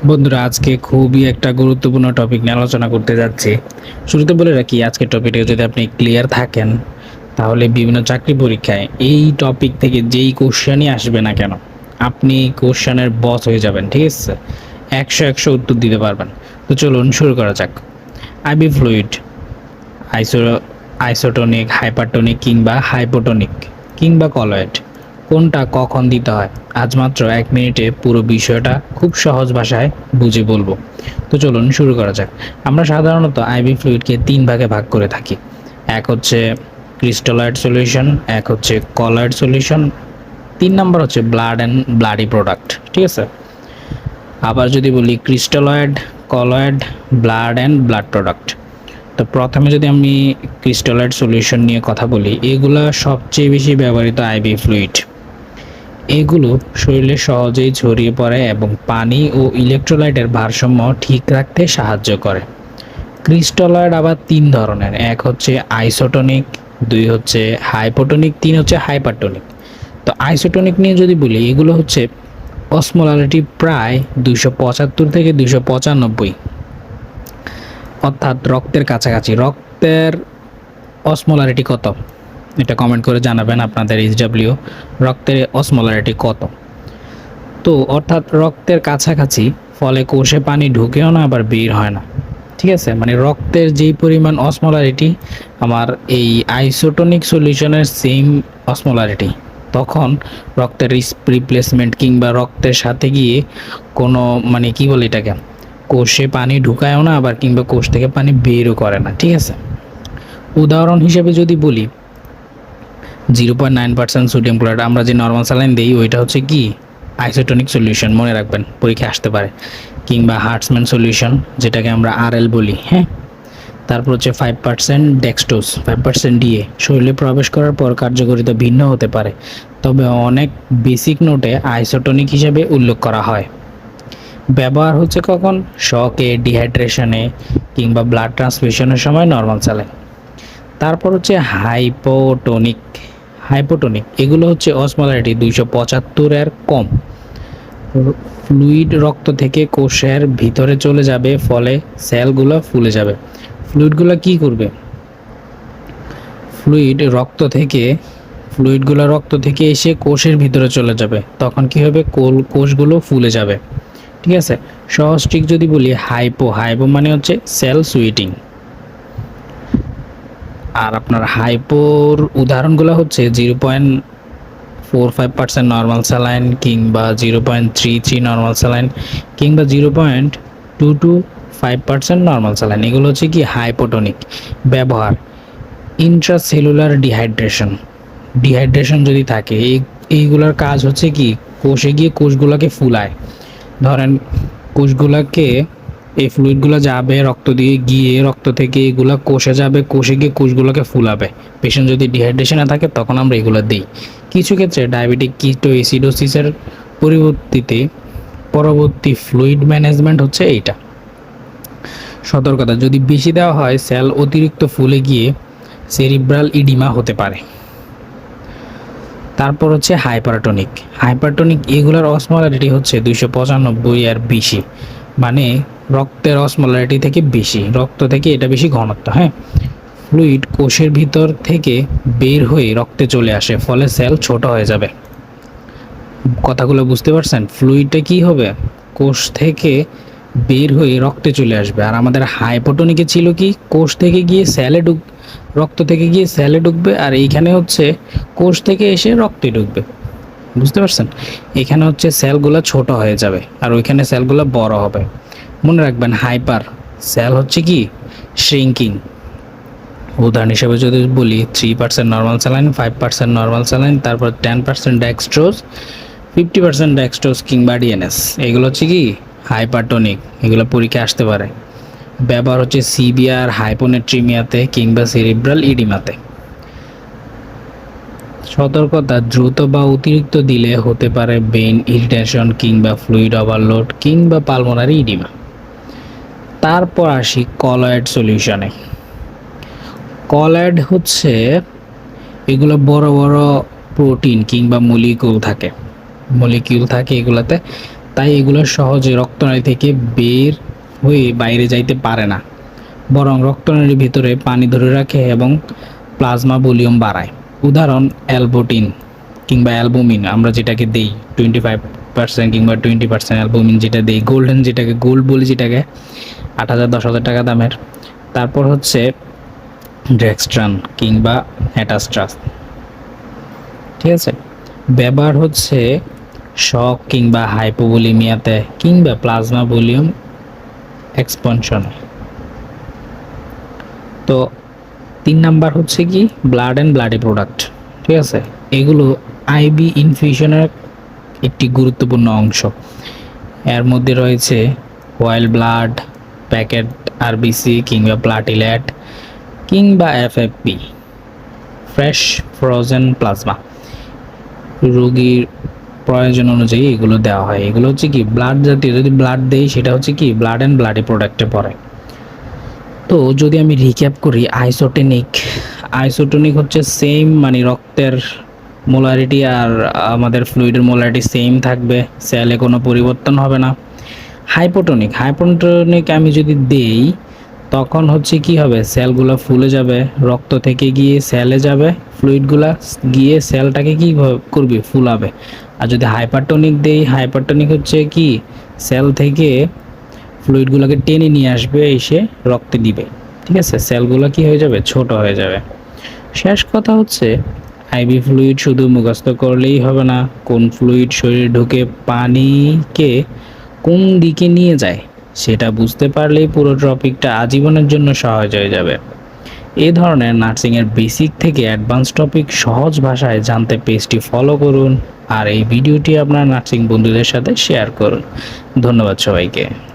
বন্ধুরা, আজকে খুবই একটা গুরুত্বপূর্ণ টপিক নিয়ে আলোচনা করতে যাচ্ছি। শুরুতে বলে রাখি, আজকের টপিকে যদি আপনি ক্লিয়ার থাকেন তাহলে বিভিন্ন চাকরি পরীক্ষায় এই টপিক থেকে যেই কোশ্চেনই আসবে না কেন আপনি কোশ্চেনের বস হয়ে যাবেন। ঠিক আছে, একশো একশো উত্তর দিতে পারবেন। তো চলুন শুরু করা যাক। আইবি ফ্লুইড আইসো আইসোটোনিক, হাইপারটোনিক কিংবা হাইপোটোনিক কিংবা কলয়েড, কোনটা কখন দিতে হয় আজ মাত্র 1 মিনিটে পুরো বিষয়টা খুব সহজ ভাষায় বুঝে বলবো। তো চলুন শুরু করা যাক। আমরা সাধারণত আইবি ফ্লুইডকে 3 ভাগে ভাগ করে থাকি। এক হচ্ছে ক্রিস্টালয়েড সলিউশন, এক হচ্ছে কলয়েড সলিউশন, 3 নাম্বার হচ্ছে ব্লাড অ্যান্ড ব্লাডি প্রোডাক্ট। ঠিক আছে, আবার যদি বলি crystalloid, colloid, blood and blood product. তো প্রথমে যদি আমি ক্রিস্টালয়েড সলিউশন নিয়ে কথা বলি, এগুলা সবচেয়ে বেশি ব্যবহৃত আইবি ফ্লুইড। এগুলো শরীরে সহজেই ছড়িয়ে পড়ে এবং পানি ও ইলেকট্রোলাইটের ভারসাম্য ঠিক রাখতে সাহায্য করে। ক্রিস্টালয়েড আবার 3 ধরনের, এক হচ্ছে আইসোটোনিক, 2 হচ্ছে হাইপোটোনিক, 3 হচ্ছে হাইপারটোনিক। তো আইসোটোনিক নিয়ে যদি বলি, এগুলো হচ্ছে অসমোলারিটি প্রায় 275 থেকে 295, অর্থাৎ রক্তের কাছাকাছি। রক্তের অসমোলারিটি কত, এটা কমেন্ট করে জানাবেন আপনাদের এইচডব্লিউ রক্তের অসমোলারিটি কত। তো অর্থাৎ রক্তের কাছাকাছি, ফলে কোষে পানি ঢুকেও না আবার বের হয় না। ঠিক আছে, মানে রক্তের যেই পরিমাণ অসমোলারিটি আমার এই আইসোটোনিক সলিউশনের সেম অসমোলারিটি, তখন রক্তের রিপ্লেসমেন্ট কিংবা রক্তের সাথে গিয়ে কোনো মানে কি বলে এটাকে, কোষে পানি ঢুকায়ও না আবার কিংবা কোষ থেকে পানি বেরও করে না। ঠিক আছে, উদাহরণ হিসেবে যদি বলি, 0.9% সোডিয়াম ক্লোরাইড আমরা যে নর্মাল স্যালাইন দিই, ওইটা হচ্ছে কি আইসোটোনিক সলিউশন, মনে রাখবেন পরীক্ষা আসতে পারে। কিংবা হার্টসম্যান সলিউশন, যেটাকে আমরা আরএল বলি। হ্যাঁ, তারপর হচ্ছে 5% ডেক্সটোজ, 5% ডিএ শরীরে প্রবেশ করার পর কার্যকারিতা ভিন্ন হতে পারে, তবে অনেক বেসিক নোটে আইসোটোনিক হিসেবে উল্লেখ করা হয়। ব্যবহার হচ্ছে কখন, শকে, ডিহাইড্রেশনে কিংবা ব্লাড ট্রান্সফিউশনের সময় নর্মাল স্যালাইন। তারপর হচ্ছে হাইপোটোনিক। হাইপোটোনিক এগুলো হচ্ছে অসমোলারিটি 275 এর কম। ফ্লুইড রক্ত থেকে কোষের ভিতরে চলে যাবে, ফলে সেলগুলো ফুলে যাবে। ফ্লুইডগুলো কি করবে, ফ্লুইডগুলো রক্ত থেকে এসে কোষের ভিতরে চলে যাবে, তখন কি হবে, কোষগুলো ফুলে যাবে। ঠিক আছে, সহজ ট্রিক যদি বলি, হাইপো মানে হচ্ছে সেল সুইটিং। আর আপনার হাইপোর উদাহরণগুলো হচ্ছে 0.45% নর্মাল স্যালাইন কিংবা 0.33 নর্মাল স্যালাইন কিংবা 0.225% নর্মাল স্যালাইন। এগুলো হচ্ছে কি হাইপোটোনিক। ব্যবহার, ইন্ট্রাসেলুলার ডিহাইড্রেশন যদি থাকে, এইগুলোর কাজ হচ্ছে কি, কোষে গিয়ে কোষগুলোকে ফুলায়। ধরেন কোষগুলোকে, এই ফ্লুইডগুলো যাবে রক্ত দিয়ে গিয়ে, রক্ত থেকে এগুলো কোষে যাবে, কোষে গিয়ে কোষগুলোকে ফুলাবে। পেশেন্ট যদি ডিহাইড্রেশনে থাকে তখন আমরা এগুলো দিই। কিছু ক্ষেত্রে ডায়াবেটিক কিটোএসিডোসিসের পরবর্তী ফ্লুইড ম্যানেজমেন্ট হচ্ছে এইটা। সতর্কতা, যদি বেশি দেওয়া হয় সেল অতিরিক্ত ফুলে গিয়ে সেরিব্রাল ইডিমা হতে পারে। তারপর হচ্ছে হাইপারটোনিক এগুলোর অসমোলারিটি হচ্ছে 295 এর বেশি, মানে রক্তের অসমোলারিটি থেকে বেশি, রক্ত থেকে এটা বেশি ঘনত্ব। হ্যাঁ, ফ্লুইড কোষের ভিতর থেকে বের হয়ে রক্তে চলে আসে, ফলে সেল ছোট হয়ে যাবে। কথাগুলো বুঝতে পারছেন, ফ্লুইডটা কি হবে, কোষ থেকে বের হয়ে রক্তে চলে আসবে। আর আমাদের হাইপোটোনিকে ছিল কি, কোষ থেকে গিয়ে রক্ত থেকে গিয়ে সেলে ঢুকবে, আর এইখানে হচ্ছে কোষ থেকে এসে রক্তে ঢুকবে। বুঝতে পারছেন, এখানে হচ্ছে সেলগুলো ছোট হয়ে যাবে আর ওইখানে সেলগুলো বড় হবে। মনে রাখবেন, হাইপার সেল হচ্ছে কি শ্রিঙ্কিং। উদাহরণ হিসেবে যদি বলি, 3% নর্মাল স্যালাইন, 5% নর্মাল স্যালাইন, তারপর 10% ডেক্সট্রোজ, 50% ডেক্সট্রোজ কিংবা ডিএনএস, এগুলো হচ্ছে কি হাইপারটোনিক। এগুলো পরীক্ষা আসতে পারে। ব্যবহার হচ্ছে সিভিয়ার হাইপোনেট্রিমিয়াতে কিংবা সেরিব্রাল ইডিমাতে। সতর্কতা, দ্রুত বা অতিরিক্ত দিলে হতে পারে ভেইন ইরিটেশন কিংবা ফ্লুইড ওভারলোড কিংবা পালমোনারি ইডিমা। তারপর আসি কলয়েড সলিউশনে। কলয়েড হচ্ছে, এগুলো বড় বড় প্রোটিন কিংবা মলিকিউল থাকে এগুলাতে। তাই এগুলো সহজে রক্তনালী থেকে বের হয়ে বাইরে যাইতে পারে না, বরং রক্তনালীর ভিতরে পানি ধরে রাখে এবং প্লাজমা ভলিউম বাড়ায়। উদাহরণ অ্যালবুটিন কিংবা অ্যালবুমিন, আমরা যেটাকে দেই 25% কিংবা 20% অ্যালবুমিন যেটা দেই, গোল্ডেন যেটাকে গোল্ড বলি, যেটাকে 8,000 10,000 টাকা দামের। তারপর হচ্ছে ডেক্সট্রান কিংবা হ্যাটাস্ট্রাস। ঠিক আছে, ব্যবহার হচ্ছে শক কিংবা হাইপোভলিমিয়াতে কিংবা প্লাজমা ভলিউম এক্সপানশন। তো 3 নাম্বার হচ্ছে কি ব্লাড অ্যান্ড ব্লাডি প্রোডাক্ট। ঠিক আছে, এগুলো আইবি ইনফিউশনের একটি গুরুত্বপূর্ণ অংশ। এর মধ্যে রয়েছে হোয়াইল ব্লাড, প্যাকেট আরবিসি কিংবা প্লাটিলেট কিংবা এফএফপি, ফ্রেশ ফ্রোজেন প্লাজমা। রোগীর প্রয়োজন অনুযায়ী এগুলো দেওয়া হয়। এগুলো হচ্ছে কি ব্লাড জাতীয়, যদি ব্লাড দেই সেটা হচ্ছে কি ব্লাড অ্যান্ড ব্লাডি প্রোডাক্টে পড়ে। তো যদি আমি রিক্যাপ করি, আইসোটোনিক হচ্ছে সেম, মানে রক্তের মোলারিটি আর আমাদের ফ্লুইডের মোলারিটি সেম থাকবে, সেলে কোনো পরিবর্তন হবে না। হাইপোটোনিক আমি যদি দেই তখন হচ্ছে কি হবে, সেলগুলো ফুলে যাবে, রক্ত থেকে গিয়ে সেলে যাবে, ফ্লুইডগুলা গিয়ে সেলটাকে কি করবে, ফুলাবে। আর যদি হাইপারটোনিক দেই, হাইপারটোনিক হচ্ছে কি সেল থেকে ফ্লুইডগুলোকে টেনে নিয়ে আসবে, এসে রক্তে দিবে। ঠিক আছে, সেলগুলো কি হয়ে যাবে, ছোট হয়ে যাবে। শেষ কথা হচ্ছে আইভি ফ্লুইড শুধু মুখস্থ করলেই হবে না, কোন ফ্লুইড শরীরে ঢুকে পানিকে কোন দিকে নিয়ে যায় সেটা বুঝতে পারলেই পুরো টপিকটা আজীবনের জন্য সহজ হয়ে যাবে। এই ধরনের নার্সিংয়ের বেসিক থেকে অ্যাডভান্স টপিক সহজ ভাষায় জানতে পেজটি ফলো করুন আর এই ভিডিওটি আপনার নার্সিং বন্ধুদের সাথে শেয়ার করুন। ধন্যবাদ সবাইকে।